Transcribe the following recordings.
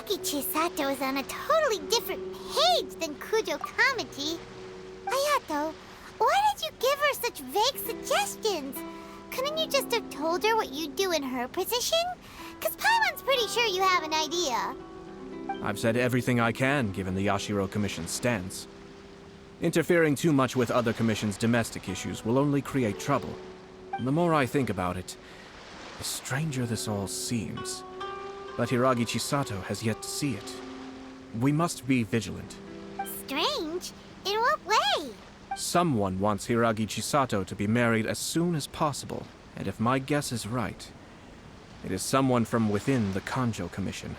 Hiragi Chisato is on a totally different page than Kujo Kamaji. Ayato, why did you give her such vague suggestions? Couldn't you just have told her what you'd do in her position? Because Paimon's pretty sure you have an idea. I've said everything I can, given the Yashiro Commission's stance. Interfering too much with other commissions' domestic issues will only create trouble. And the more I think about it, the stranger this all seems. But Hiragi Chisato has yet to see it. We must be vigilant. Strange? In what way? Someone wants Hiragi Chisato to be married as soon as possible, and if my guess is right, it is someone from within the Kanjo Commission.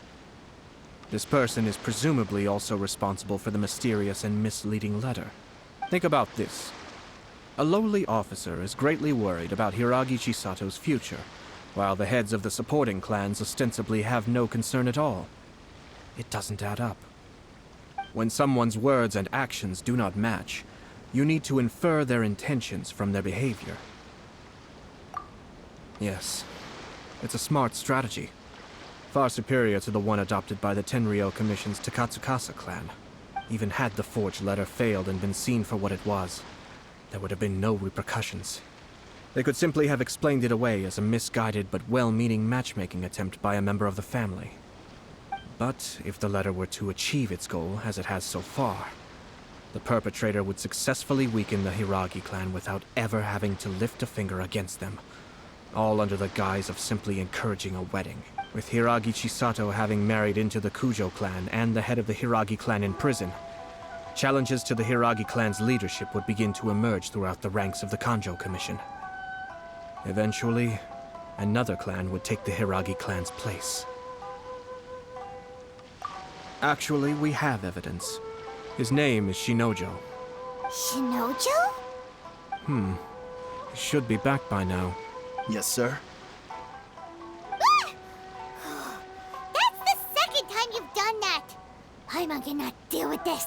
This person is presumably also responsible for the mysterious and misleading letter. Think about this. A lowly officer is greatly worried about Hiragi Chisato's future, while the heads of the supporting clans ostensibly have no concern at all. It doesn't add up. When someone's words and actions do not match, you need to infer their intentions from their behavior. Yes, it's a smart strategy. Far superior to the one adopted by the Tenryou Commission's Takatsukasa clan. Even had the forged letter failed and been seen for what it was, there would have been no repercussions. They could simply have explained it away as a misguided but well-meaning matchmaking attempt by a member of the family. But if the letter were to achieve its goal, as it has so far, the perpetrator would successfully weaken the Hiragi clan without ever having to lift a finger against them, all under the guise of simply encouraging a wedding. With Hiragi Chisato having married into the Kujo clan and the head of the Hiragi clan in prison, challenges to the Hiragi clan's leadership would begin to emerge throughout the ranks of the Kanjo Commission. Eventually, another clan would take the Hiragi clan's place. Actually, we have evidence. His name is Shinojo. Shinojo? He should be back by now. Yes, sir. That's the second time you've done that! Paimon cannot deal with this.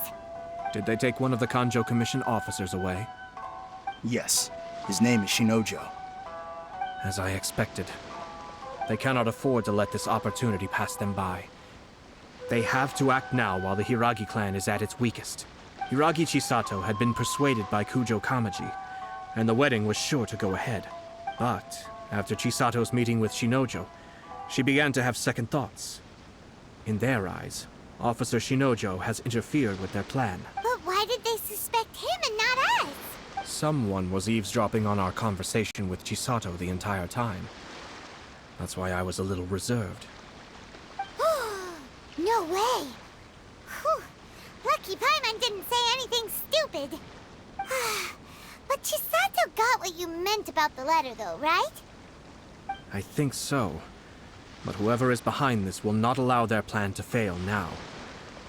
Did they take one of the Kanjo Commission officers away? Yes. His name is Shinojo. As I expected. They cannot afford to let this opportunity pass them by. They have to act now while the Hiragi clan is at its weakest. Hiragi Chisato had been persuaded by Kujo Kamaji, and the wedding was sure to go ahead. But after Chisato's meeting with Shinojo, she began to have second thoughts. In their eyes, Officer Shinojo has interfered with their plan. But why did they suspect him and not us? Someone was eavesdropping on our conversation with Chisato the entire time. That's why I was a little reserved. No way! Whew. Lucky Paimon didn't say anything stupid. But Chisato got what you meant about the letter though, right? I think so. But whoever is behind this will not allow their plan to fail now.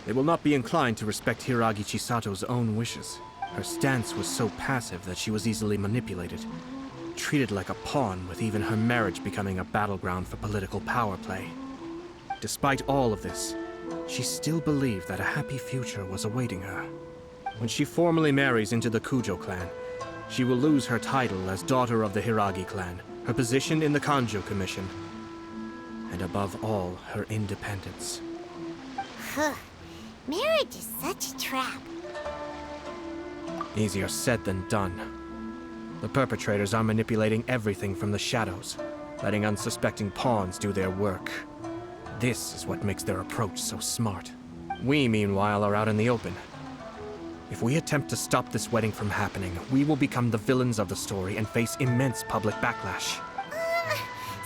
They will not be inclined to respect Hiragi Chisato's own wishes. Her stance was so passive that she was easily manipulated, treated like a pawn, with even her marriage becoming a battleground for political power play. Despite all of this, she still believed that a happy future was awaiting her. When she formally marries into the Kujo clan, she will lose her title as daughter of the Hiragi clan, her position in the Kanjo Commission, and above all, her independence. Marriage is such a trap. Easier said than done. The perpetrators are manipulating everything from the shadows, letting unsuspecting pawns do their work. This is what makes their approach so smart. We, meanwhile, are out in the open. If we attempt to stop this wedding from happening, we will become the villains of the story and face immense public backlash.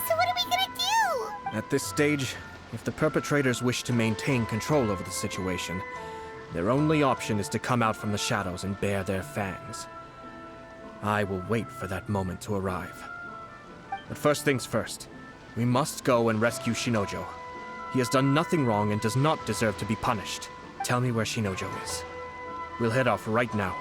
So what are we gonna do? At this stage, if the perpetrators wish to maintain control over the situation, their only option is to come out from the shadows and bare their fangs. I will wait for that moment to arrive. But first things first, we must go and rescue Shinojo. He has done nothing wrong and does not deserve to be punished. Tell me where Shinojo is. We'll head off right now.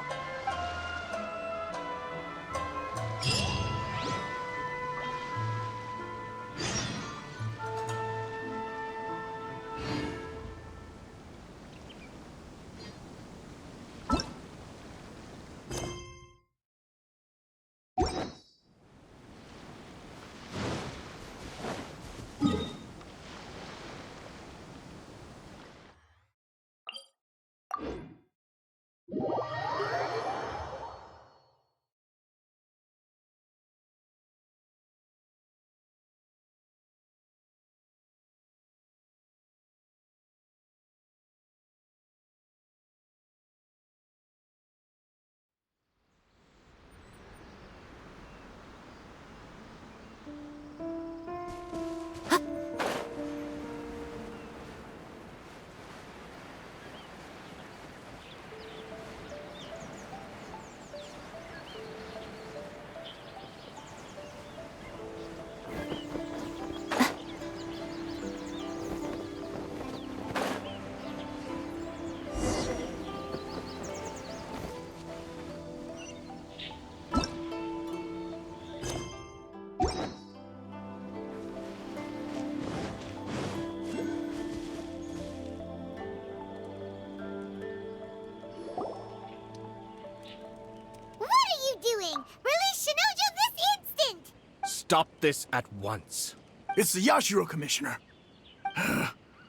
stop this at once. It's the Yashiro Commissioner.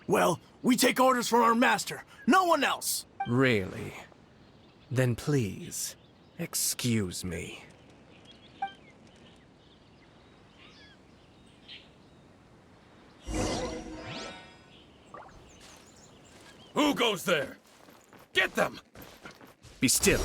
Well, we take orders from our master. No one else. Really? Then please, excuse me. Who goes there? Get them! Be still.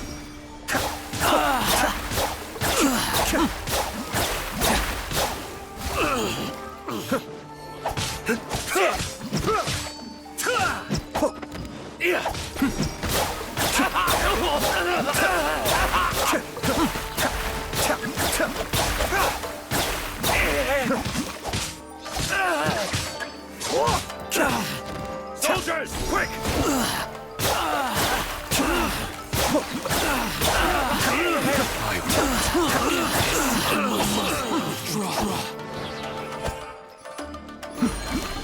Soldiers, quick!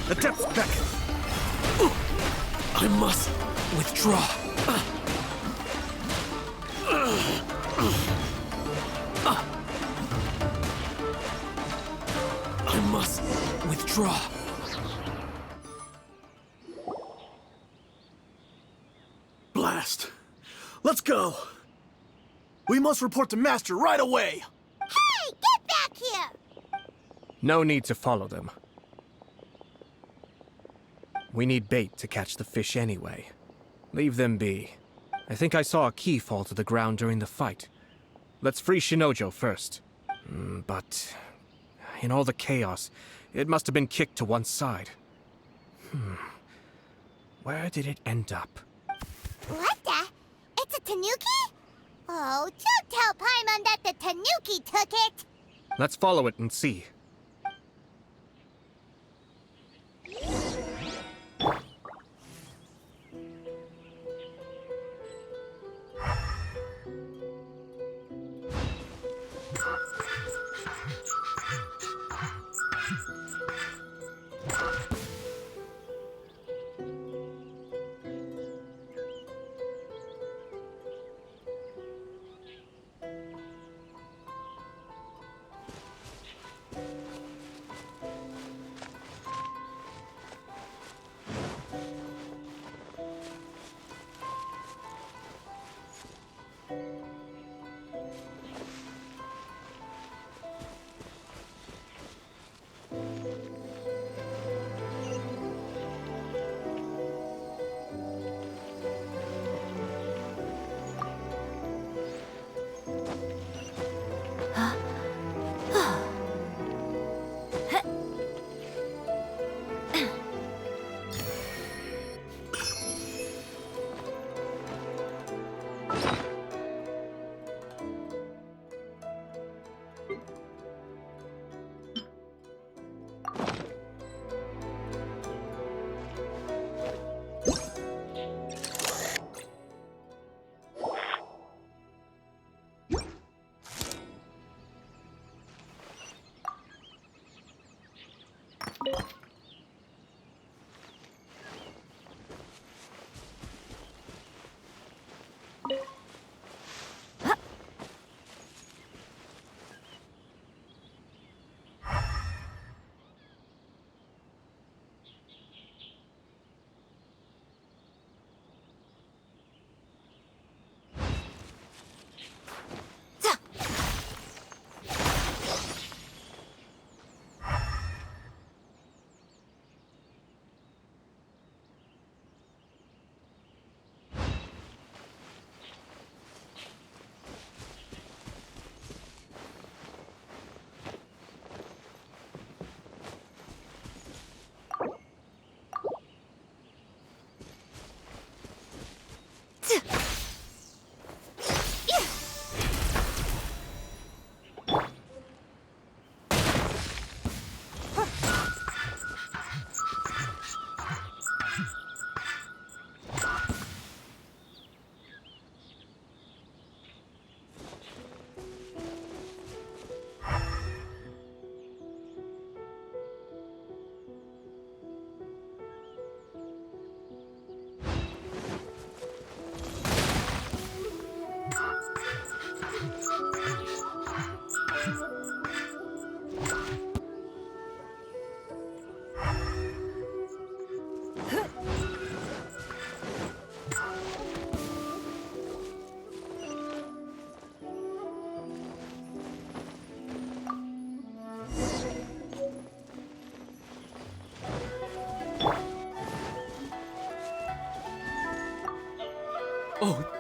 The depths beckon. I must withdraw. I must withdraw. Blast. Let's go. We must report to Master right away. Hey, get back here! No need to follow them. We need bait to catch the fish anyway. Leave them be. I think I saw a key fall to the ground during the fight. Let's free Shinojo first. But in all the chaos, it must have been kicked to one side. Where did it end up? What the? It's a tanuki? Oh, don't tell Paimon that the tanuki took it! Let's follow it and see.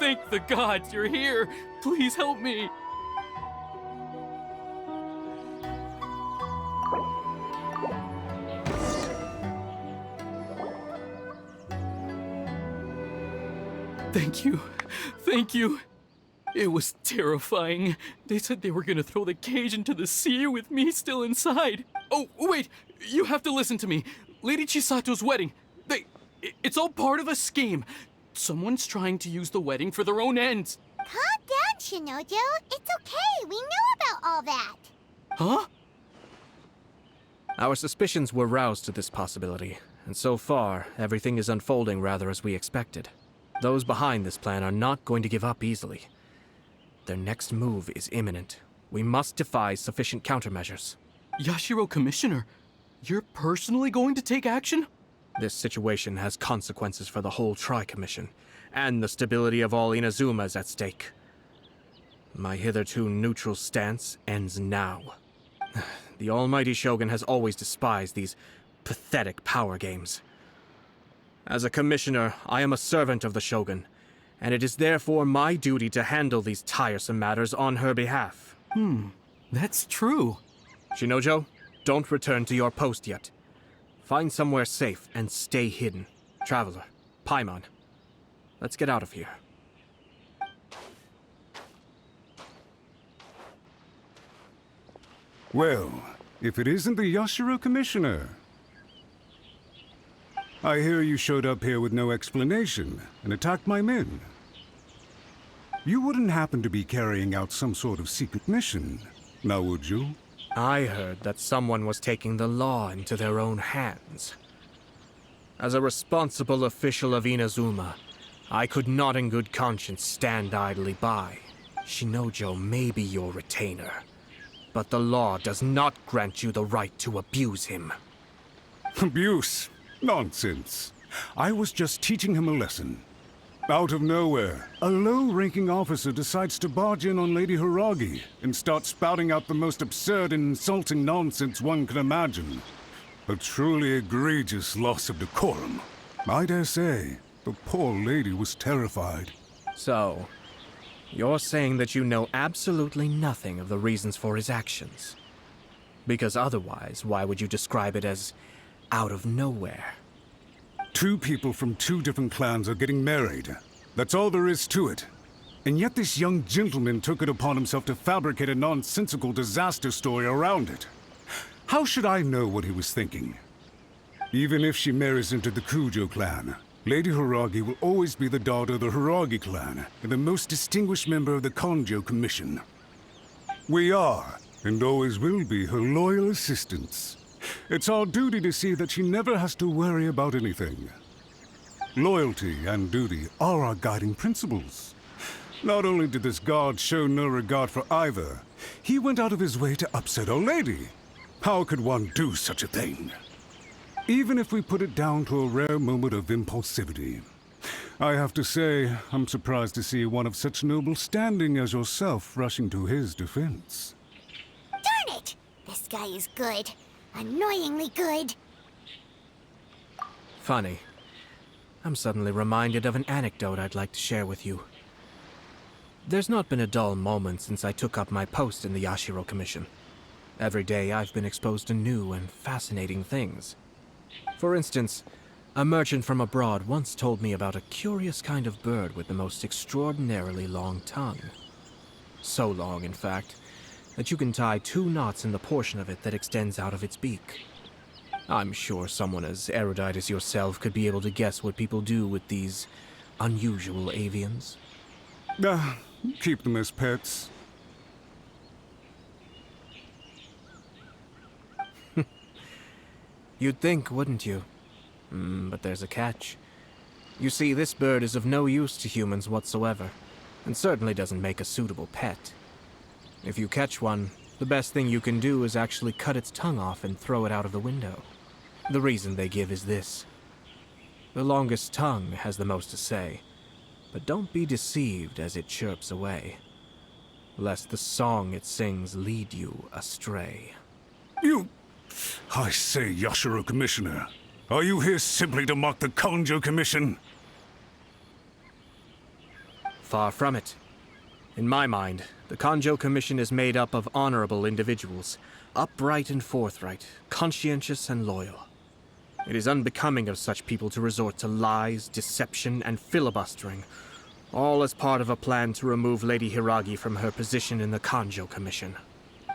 Thank the gods you're here. Please help me. Thank you. Thank you. It was terrifying. They said they were gonna throw the cage into the sea with me still inside. Oh, wait. You have to listen to me. Lady Chisato's wedding. It's all part of a scheme. Someone's trying to use the wedding for their own ends. Calm down, Shinojo. It's okay. We know about all that. Huh? Our suspicions were roused to this possibility, and so far, everything is unfolding rather as we expected. Those behind this plan are not going to give up easily. Their next move is imminent. We must devise sufficient countermeasures. Yashiro Commissioner, you're personally going to take action? This situation has consequences for the whole Tri-Commission, and the stability of all Inazuma is at stake. My hitherto neutral stance ends now. The almighty Shogun has always despised these pathetic power games. As a commissioner, I am a servant of the Shogun, and it is therefore my duty to handle these tiresome matters on her behalf. That's true. Shinojo, don't return to your post yet. Find somewhere safe and stay hidden. Traveler, Paimon, let's get out of here. Well, if it isn't the Yashiro Commissioner. I hear you showed up here with no explanation and attacked my men. You wouldn't happen to be carrying out some sort of secret mission, now would you? I heard that someone was taking the law into their own hands. As a responsible official of Inazuma, I could not in good conscience stand idly by. Shinojo may be your retainer, but the law does not grant you the right to abuse him. Abuse? Nonsense. I was just teaching him a lesson. Out of nowhere, a low-ranking officer decides to barge in on Lady Hiragi and start spouting out the most absurd and insulting nonsense one can imagine. A truly egregious loss of decorum. I dare say, the poor lady was terrified. So, you're saying that you know absolutely nothing of the reasons for his actions? Because otherwise, why would you describe it as out of nowhere? Two people from two different clans are getting married. That's all there is to it. And yet this young gentleman took it upon himself to fabricate a nonsensical disaster story around it. How should I know what he was thinking? Even if she marries into the Kujo clan, Lady Hiragi will always be the daughter of the Hiragi clan and the most distinguished member of the Konjo Commission. We are, and always will be, her loyal assistants. It's our duty to see that she never has to worry about anything. Loyalty and duty are our guiding principles. Not only did this guard show no regard for either, he went out of his way to upset our lady. How could one do such a thing? Even if we put it down to a rare moment of impulsivity. I have to say, I'm surprised to see one of such noble standing as yourself rushing to his defense. Darn it! This guy is good. Annoyingly good. Funny. I'm suddenly reminded of an anecdote I'd like to share with you. There's not been a dull moment since I took up my post in the Yashiro Commission. Every day I've been exposed to new and fascinating things. For instance, a merchant from abroad once told me about a curious kind of bird with the most extraordinarily long tongue. So long, in fact, that you can tie 2 knots in the portion of it that extends out of its beak. I'm sure someone as erudite as yourself could be able to guess what people do with these unusual avians. Keep them as pets. You'd think, wouldn't you? But there's a catch. You see, this bird is of no use to humans whatsoever, and certainly doesn't make a suitable pet. If you catch one, the best thing you can do is actually cut its tongue off and throw it out of the window. The reason they give is this. The longest tongue has the most to say, but don't be deceived as it chirps away, lest the song it sings lead you astray. I say, Yashiro Commissioner, are you here simply to mock the Konjo Commission? Far from it. In my mind, the Kanjo Commission is made up of honorable individuals, upright and forthright, conscientious and loyal. It is unbecoming of such people to resort to lies, deception, and filibustering, all as part of a plan to remove Lady Hiragi from her position in the Kanjo Commission.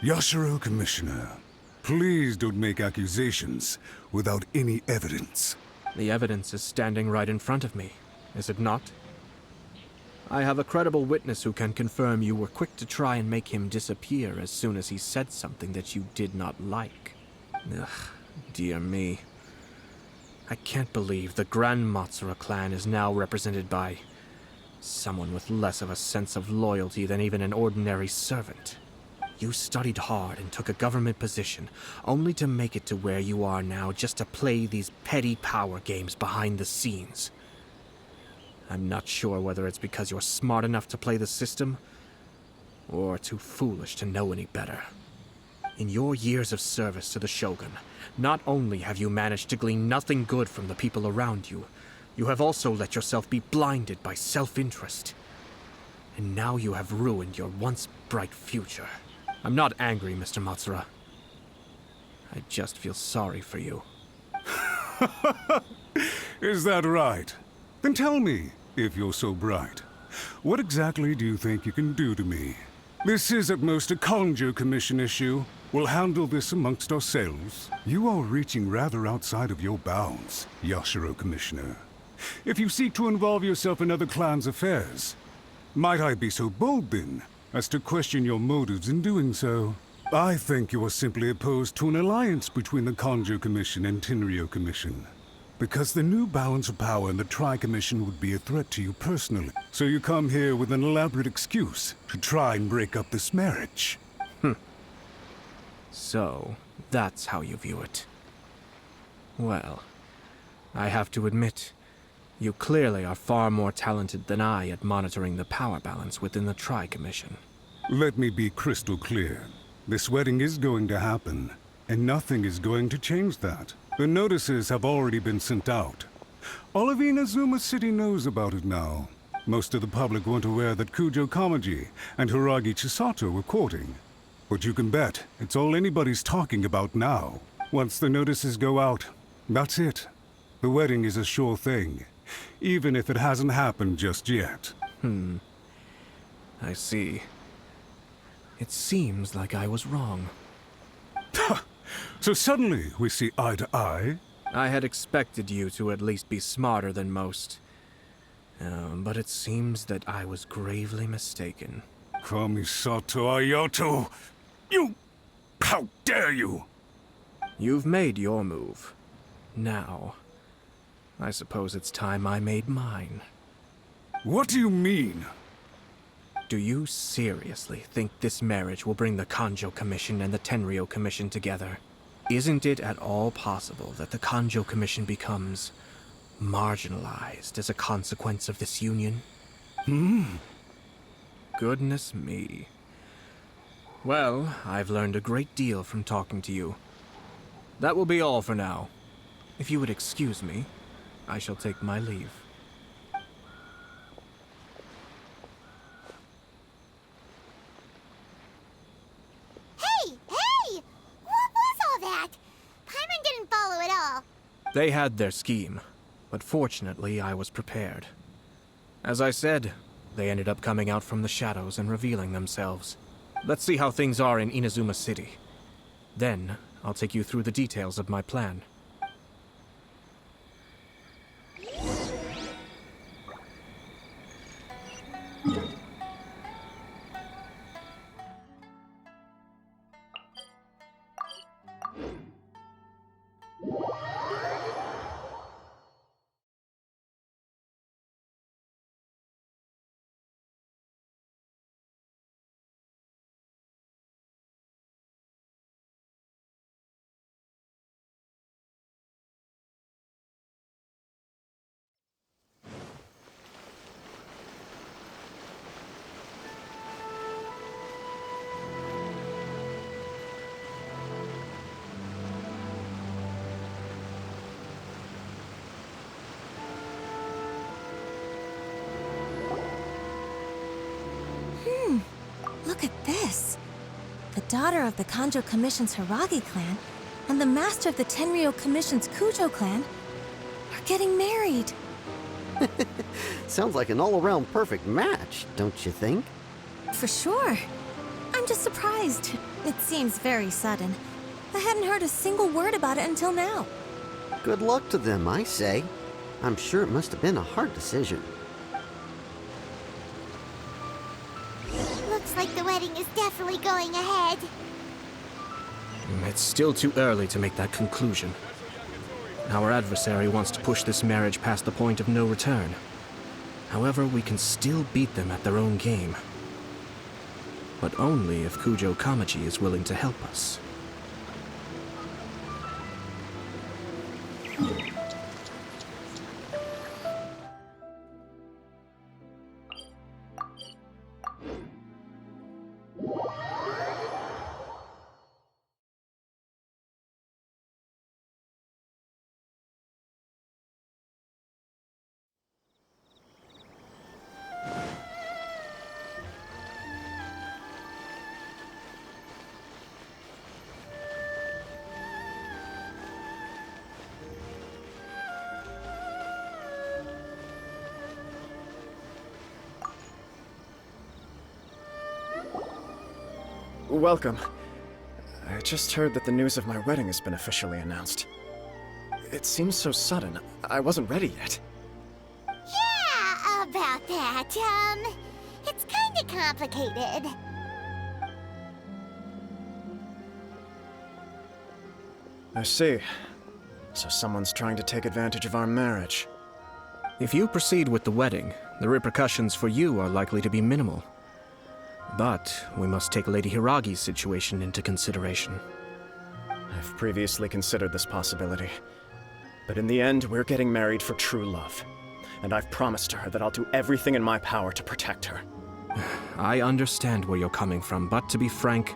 Yashiro, Commissioner, please don't make accusations without any evidence. The evidence is standing right in front of me, is it not? I have a credible witness who can confirm you were quick to try and make him disappear as soon as he said something that you did not like. Ugh, dear me. I can't believe the Grand Matsura clan is now represented by someone with less of a sense of loyalty than even an ordinary servant. You studied hard and took a government position, only to make it to where you are now just to play these petty power games behind the scenes. I'm not sure whether it's because you're smart enough to play the system, or too foolish to know any better. In your years of service to the Shogun, not only have you managed to glean nothing good from the people around you, you have also let yourself be blinded by self-interest. And now you have ruined your once bright future. I'm not angry, Mr. Matsura. I just feel sorry for you. Is that right? Then tell me, if you're so bright, what exactly do you think you can do to me? This is at most a Kanjo Commission issue. We'll handle this amongst ourselves. You are reaching rather outside of your bounds, Yashiro, Commissioner. If you seek to involve yourself in other clans' affairs, might I be so bold then, as to question your motives in doing so? I think you are simply opposed to an alliance between the Kanjo Commission and Tenryo Commission. Because the new balance of power in the Tri-Commission would be a threat to you personally. So you come here with an elaborate excuse to try and break up this marriage. So, that's how you view it. Well, I have to admit, you clearly are far more talented than I at monitoring the power balance within the Tri-Commission. Let me be crystal clear. This wedding is going to happen, and nothing is going to change that. The notices have already been sent out. All of Inazuma City knows about it now. Most of the public weren't aware that Kujo Kamaji and Hiragi Chisato were courting. But you can bet it's all anybody's talking about now. Once the notices go out, that's it. The wedding is a sure thing, even if it hasn't happened just yet. I see. It seems like I was wrong. So suddenly we see eye to eye? I had expected you to at least be smarter than most. But it seems that I was gravely mistaken. Kamisato Ayato! You... How dare you! You've made your move. Now, I suppose it's time I made mine. What do you mean? Do you seriously think this marriage will bring the Kanjo Commission and the Tenryo Commission together? Isn't it at all possible that the Kanjo Commission becomes marginalized as a consequence of this union? Goodness me. Well, I've learned a great deal from talking to you. That will be all for now. If you would excuse me, I shall take my leave. Hey! Hey! What was all that? Paimon didn't follow at all. They had their scheme, but fortunately I was prepared. As I said, they ended up coming out from the shadows and revealing themselves. Let's see how things are in Inazuma City. Then, I'll take you through the details of my plan. this? The daughter of the Kanjo Commission's Hiragi clan and the master of the Tenryou Commission's Kujo clan are getting married. Sounds like an all-around perfect match, don't you think? For sure. I'm just surprised. It seems very sudden. I hadn't heard a single word about it until now. Good luck to them, I say. I'm sure it must have been a hard decision. Looks like the wedding is definitely going ahead. It's still too early to make that conclusion. Our adversary wants to push this marriage past the point of no return. However, we can still beat them at their own game. But only if Kujo Kamaji is willing to help us. Welcome. I just heard that the news of my wedding has been officially announced. It seems so sudden. I wasn't ready yet. Yeah, about that. It's kinda complicated. I see. So someone's trying to take advantage of our marriage. If you proceed with the wedding, the repercussions for you are likely to be minimal. But we must take Lady Hiragi's situation into consideration. I've previously considered this possibility. But in the end, we're getting married for true love. And I've promised her that I'll do everything in my power to protect her. I understand where you're coming from, but to be frank,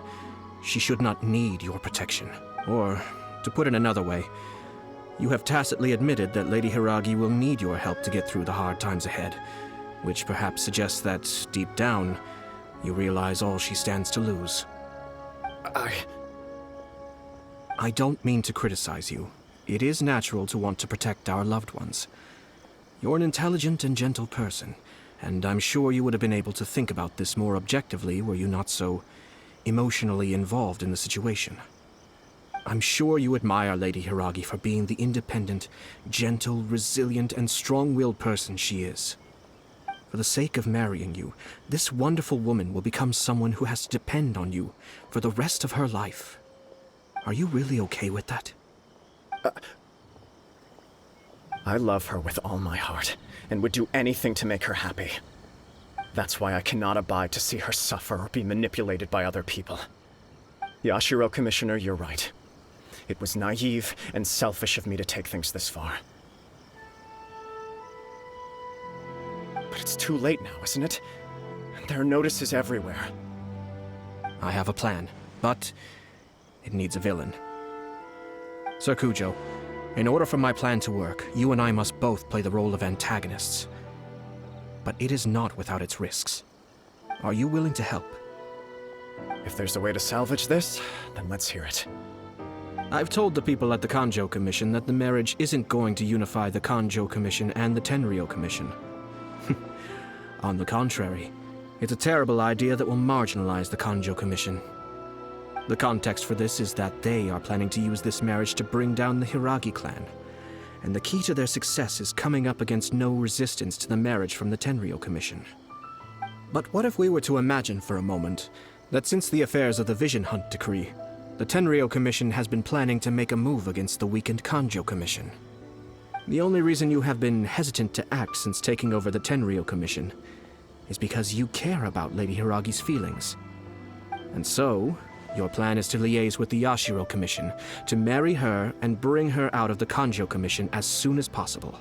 she should not need your protection. Or, to put it another way, you have tacitly admitted that Lady Hiragi will need your help to get through the hard times ahead, which perhaps suggests that, deep down, you realize all she stands to lose. I don't mean to criticize you. It is natural to want to protect our loved ones. You're an intelligent and gentle person, and I'm sure you would have been able to think about this more objectively were you not so emotionally involved in the situation. I'm sure you admire Lady Hiragi for being the independent, gentle, resilient, and strong-willed person she is. For the sake of marrying you, this wonderful woman will become someone who has to depend on you for the rest of her life. Are you really okay with that? I love her with all my heart, and would do anything to make her happy. That's why I cannot abide to see her suffer or be manipulated by other people. Yashiro Commissioner, you're right. It was naive and selfish of me to take things this far. But it's too late now, isn't it? There are notices everywhere. I have a plan, but it needs a villain. Sir Kujo, in order for my plan to work, you and I must both play the role of antagonists. But it is not without its risks. Are you willing to help? If there's a way to salvage this, then let's hear it. I've told the people at the Kanjo Commission that the marriage isn't going to unify the Kanjo Commission and the Tenryou Commission. On the contrary, it's a terrible idea that will marginalize the Kanjo Commission. The context for this is that they are planning to use this marriage to bring down the Hiragi clan, and the key to their success is coming up against no resistance to the marriage from the Tenryou Commission. But what if we were to imagine for a moment that since the affairs of the Vision Hunt Decree, the Tenryou Commission has been planning to make a move against the weakened Kanjo Commission? The only reason you have been hesitant to act since taking over the Tenryou Commission is because you care about Lady Hiragi's feelings. And so, your plan is to liaise with the Yashiro Commission to marry her and bring her out of the Kanjo Commission as soon as possible.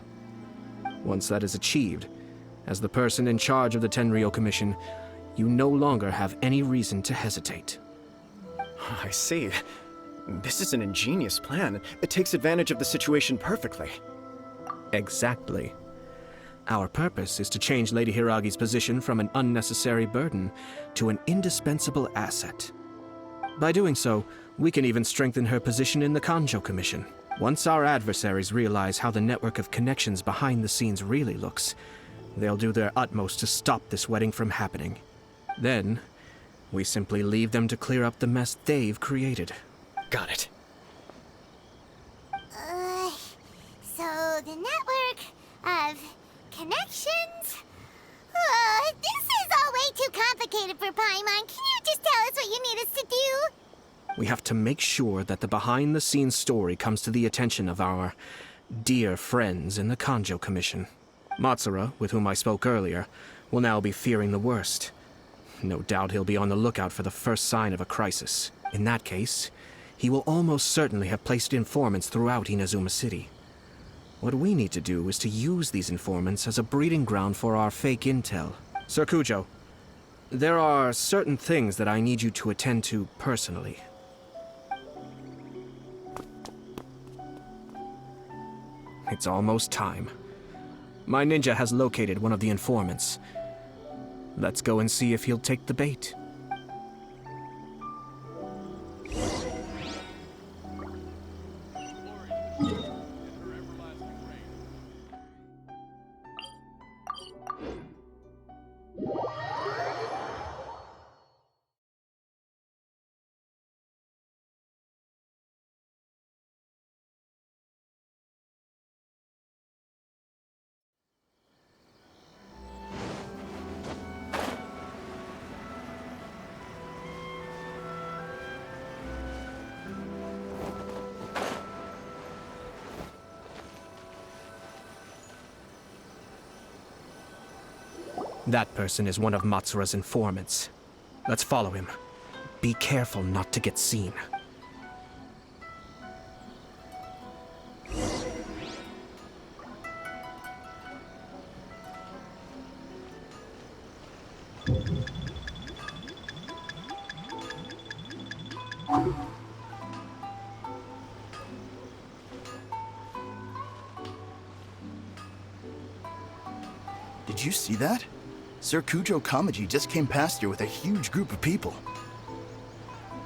Once that is achieved, as the person in charge of the Tenryou Commission, you no longer have any reason to hesitate. I see. This is an ingenious plan. It takes advantage of the situation perfectly. Exactly. Our purpose is to change Lady Hiragi's position from an unnecessary burden to an indispensable asset. By doing so, we can even strengthen her position in the Kanjo Commission. Once our adversaries realize how the network of connections behind the scenes really looks, they'll do their utmost to stop this wedding from happening. Then, we simply leave them to clear up the mess they've created. Got it. So the network of connections? This is all way too complicated for Paimon. Can you just tell us what you need us to do? We have to make sure that the behind-the-scenes story comes to the attention of our dear friends in the Kanjo Commission. Matsura, with whom I spoke earlier, will now be fearing the worst. No doubt he'll be on the lookout for the first sign of a crisis. In that case, he will almost certainly have placed informants throughout Inazuma City. What we need to do is to use these informants as a breeding ground for our fake intel. Sir Kujo, there are certain things that I need you to attend to personally. It's almost time. My ninja has located one of the informants. Let's go and see if he'll take the bait. That person is one of Matsura's informants. Let's follow him. Be careful not to get seen. Did you see that? Sir Kujo Kamaji just came past here with a huge group of people.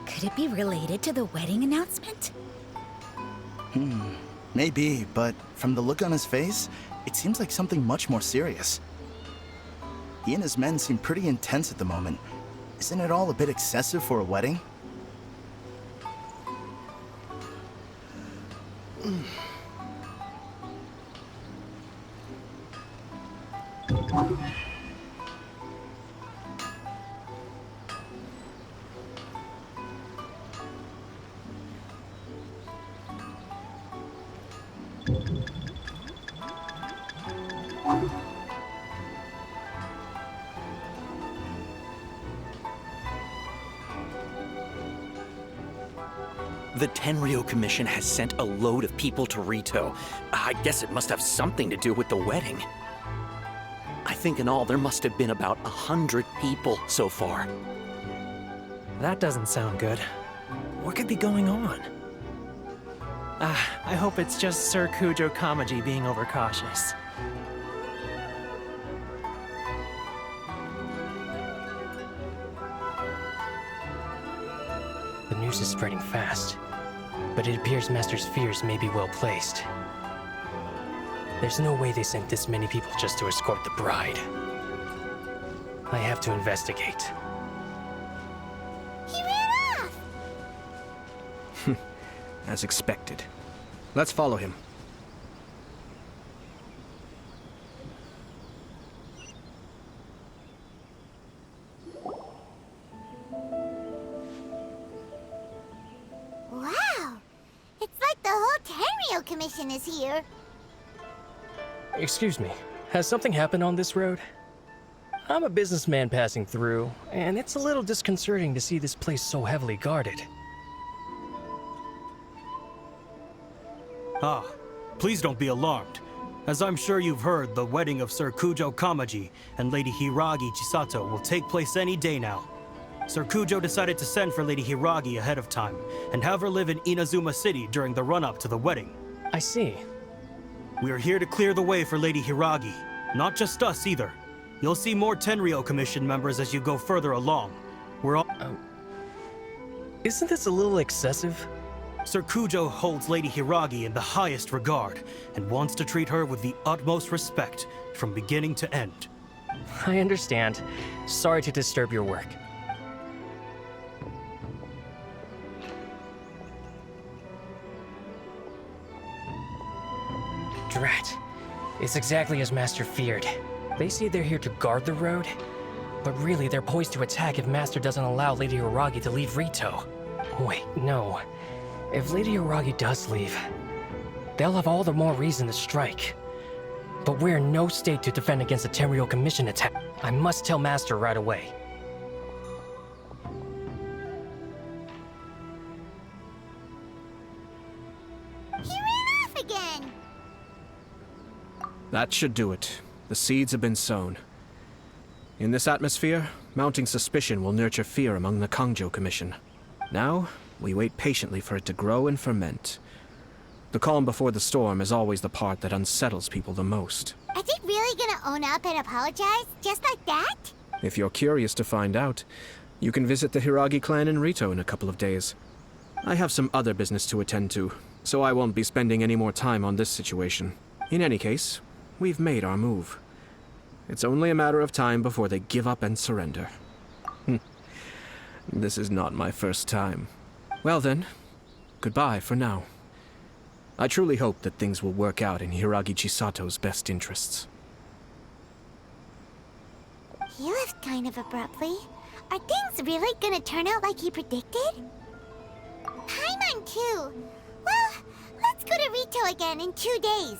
Could it be related to the wedding announcement? Maybe, but from the look on his face, it seems like something much more serious. He and his men seem pretty intense at the moment. Isn't it all a bit excessive for a wedding? The Tenryou Commission has sent a load of people to Rito. I guess it must have something to do with the wedding. I think in all there must have been about 100 people so far. That doesn't sound good. What could be going on? I hope it's just Sir Kujo Kamaji being overcautious. The news is spreading fast, but it appears Master's fears may be well placed. There's no way they sent this many people just to escort the bride. I have to investigate. He ran off! As expected. Let's follow him. Wow! It's like the whole Tenryou Commission is here. Excuse me, has something happened on this road? I'm a businessman passing through, and it's a little disconcerting to see this place so heavily guarded. Ah, please don't be alarmed. As I'm sure you've heard, the wedding of Sir Kujo Kamaji and Lady Hiragi Chisato will take place any day now. Sir Kujo decided to send for Lady Hiragi ahead of time, and have her live in Inazuma City during the run-up to the wedding. I see. We are here to clear the way for Lady Hiragi. Not just us either. You'll see more Tenryou Commission members as you go further along. We're all... Isn't this a little excessive? Sir Kujo holds Lady Hiragi in the highest regard and wants to treat her with the utmost respect from beginning to end. I understand. Sorry to disturb your work. Drat. It's exactly as Master feared. They say they're here to guard the road, but really they're poised to attack if Master doesn't allow Lady Hiragi to leave Rito. Wait, no. If Lady Hiragi does leave, they'll have all the more reason to strike. But we're in no state to defend against a Tenryou Commission attack. I must tell Master right away. He ran off again! That should do it. The seeds have been sown. In this atmosphere, mounting suspicion will nurture fear among the Kangjo Commission. Now, we wait patiently for it to grow and ferment. The calm before the storm is always the part that unsettles people the most. Are they really gonna own up and apologize? Just like that? If you're curious to find out, you can visit the Hiragi clan in Rito in a couple of days. I have some other business to attend to, so I won't be spending any more time on this situation. In any case, we've made our move. It's only a matter of time before they give up and surrender. This is not my first time. Well then, goodbye for now. I truly hope that things will work out in Hiragi Chisato's best interests. He left kind of abruptly. Are things really gonna turn out like he predicted? Paimon too. Well, let's go to Rito again in 2 days.